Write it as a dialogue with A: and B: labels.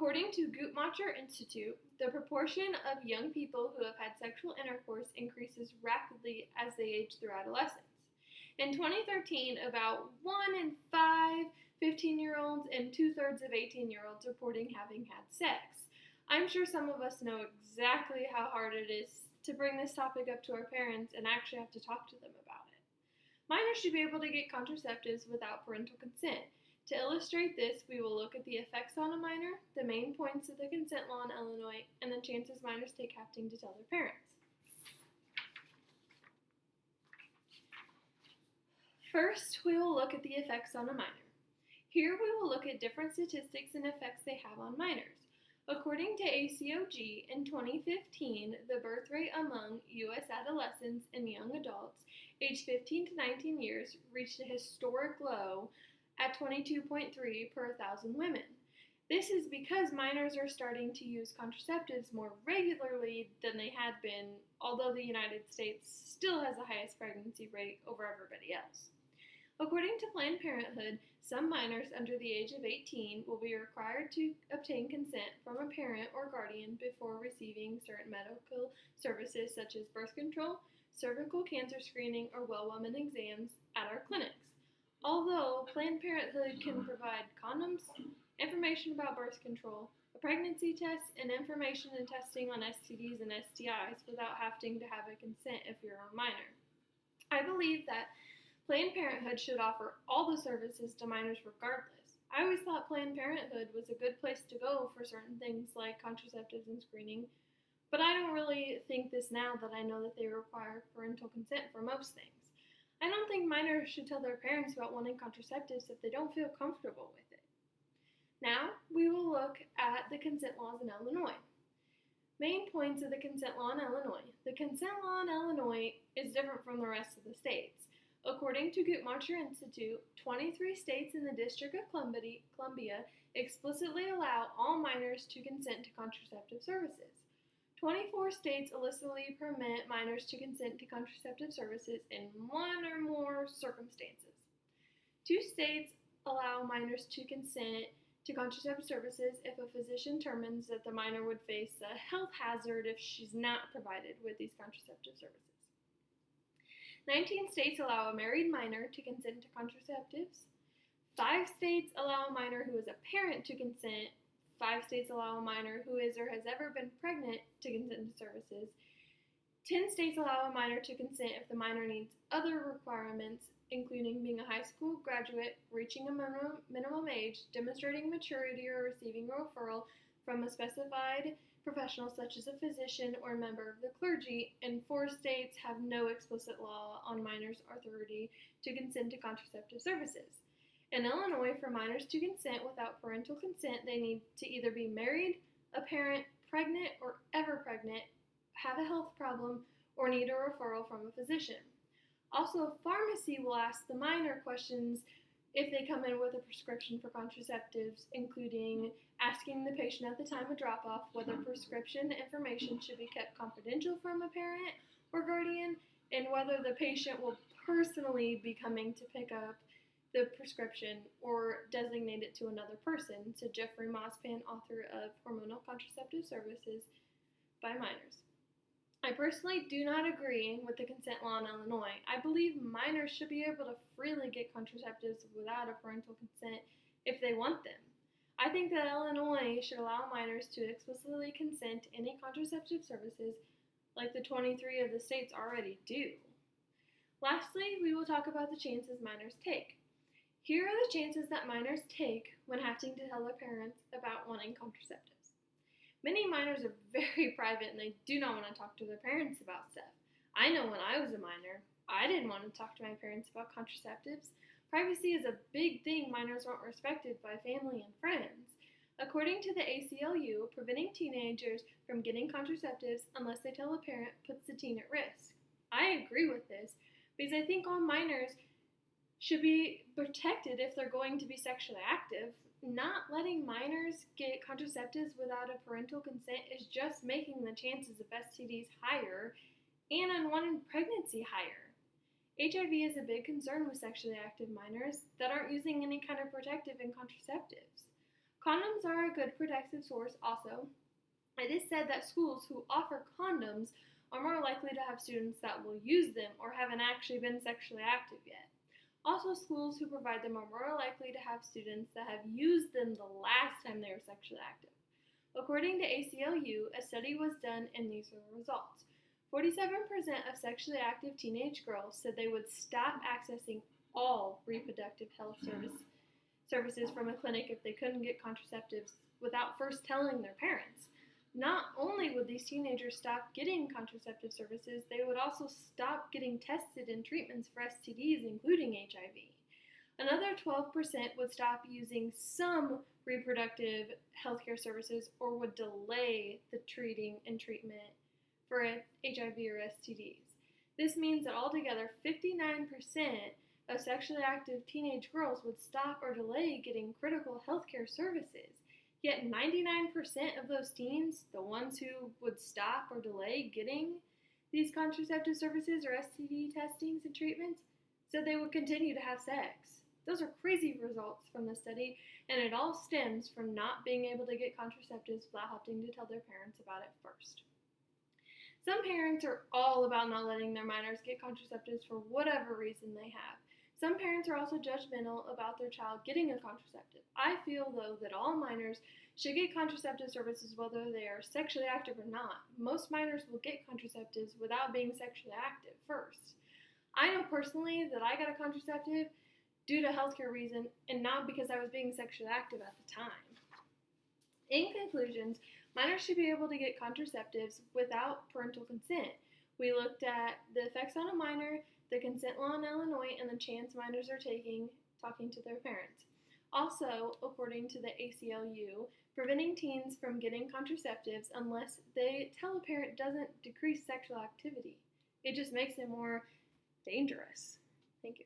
A: According to Guttmacher Institute, the proportion of young people who have had sexual intercourse increases rapidly as they age through adolescence. In 2013, about 1 in 5 15-year-olds and 2/3 of 18-year-olds reporting having had sex. I'm sure some of us know exactly how hard it is to bring this topic up to our parents and actually have to talk to them about it. Minors should be able to get contraceptives without parental consent. To illustrate this, we will look at the effects on a minor, the main points of the consent law in Illinois, and the chances minors take having to tell their parents. First, we will look at the effects on a minor. Here we will look at different statistics and effects they have on minors. According to ACOG, in 2015, the birth rate among U.S. adolescents and young adults aged 15 to 19 years reached a historic low at 22.3 per 1,000 women. This is because minors are starting to use contraceptives more regularly than they had been, although the United States still has the highest pregnancy rate over everybody else. According to Planned Parenthood, some minors under the age of 18 will be required to obtain consent from a parent or guardian before receiving certain medical services such as birth control, cervical cancer screening, or well woman exams at our clinics. Although Planned Parenthood can provide condoms, information about birth control, a pregnancy test, and information and testing on STDs and STIs without having to have a consent if you're a minor. I believe that Planned Parenthood should offer all the services to minors regardless. I always thought Planned Parenthood was a good place to go for certain things like contraceptives and screening, but I don't really think this now that I know that they require parental consent for most things. I don't think minors should tell their parents about wanting contraceptives if they don't feel comfortable with it. Now, we will look at the consent laws in Illinois. Main points of the consent law in Illinois. The consent law in Illinois is different from the rest of the states. According to Guttmacher Institute, 23 states in the District of Columbia explicitly allow all minors to consent to contraceptive services. 24 states illicitly permit minors to consent to contraceptive services in one or more circumstances. 2 states allow minors to consent to contraceptive services if a physician determines that the minor would face a health hazard if she's not provided with these contraceptive services. 19 states allow a married minor to consent to contraceptives. 5 states allow a minor who is a parent to consent. 5 states allow a minor who is or has ever been pregnant to consent to services. 10 states allow a minor to consent if the minor needs other requirements, including being a high school graduate, reaching a minimum age, demonstrating maturity, or receiving a referral from a specified professional such as a physician or a member of the clergy, and 4 states have no explicit law on minors' authority to consent to contraceptive services. In Illinois, for minors to consent without parental consent, they need to either be married, a parent, pregnant, or ever pregnant, have a health problem, or need a referral from a physician. Also, a pharmacy will ask the minor questions if they come in with a prescription for contraceptives, including asking the patient at the time of drop-off whether prescription information should be kept confidential from a parent or guardian, and whether the patient will personally be coming to pick up the prescription or designate it to another person, said Jeffrey Mospan, author of Hormonal Contraceptive Services by Minors. I personally do not agree with the consent law in Illinois. I believe minors should be able to freely get contraceptives without a parental consent if they want them. I think that Illinois should allow minors to explicitly consent to any contraceptive services like the 23 of the states already do. Lastly, we will talk about the chances minors take. Here are the chances that minors take when having to tell their parents about wanting contraceptives. Many minors are very private and they do not want to talk to their parents about stuff. I know when I was a minor, I didn't want to talk to my parents about contraceptives. Privacy is a big thing minors aren't respected by family and friends. According to the ACLU, preventing teenagers from getting contraceptives unless they tell a parent puts the teen at risk. I agree with this because I think all minors should be protected if they're going to be sexually active. Not letting minors get contraceptives without a parental consent is just making the chances of STDs higher and unwanted pregnancy higher. HIV is a big concern with sexually active minors that aren't using any kind of protective and contraceptives. Condoms are a good protective source also. It is said that schools who offer condoms are more likely to have students that will use them or haven't actually been sexually active yet. Also, schools who provide them are more likely to have students that have used them the last time they were sexually active. According to ACLU, a study was done and these are the results. 47% of sexually active teenage girls said they would stop accessing all reproductive health services from a clinic if they couldn't get contraceptives without first telling their parents. Not only would these teenagers stop getting contraceptive services, they would also stop getting tested and treatments for STDs, including HIV. Another 12% would stop using some reproductive healthcare services or would delay the treating and treatment for HIV or STDs. This means that altogether 59% of sexually active teenage girls would stop or delay getting critical healthcare services. Yet 99% of those teens, the ones who would stop or delay getting these contraceptive services or STD testings and treatments, said they would continue to have sex. Those are crazy results from the study, and it all stems from not being able to get contraceptives without having to tell their parents about it first. Some parents are all about not letting their minors get contraceptives for whatever reason they have. Some parents are also judgmental about their child getting a contraceptive. I feel, though, that all minors should get contraceptive services whether they are sexually active or not. Most minors will get contraceptives without being sexually active first. I know personally that I got a contraceptive due to healthcare reason and not because I was being sexually active at the time. In conclusions, minors should be able to get contraceptives without parental consent. We looked at the effects on a minor, the consent law in Illinois, and the chance minors are taking talking to their parents. Also, according to the ACLU, preventing teens from getting contraceptives unless they tell a parent doesn't decrease sexual activity. It just makes it more dangerous.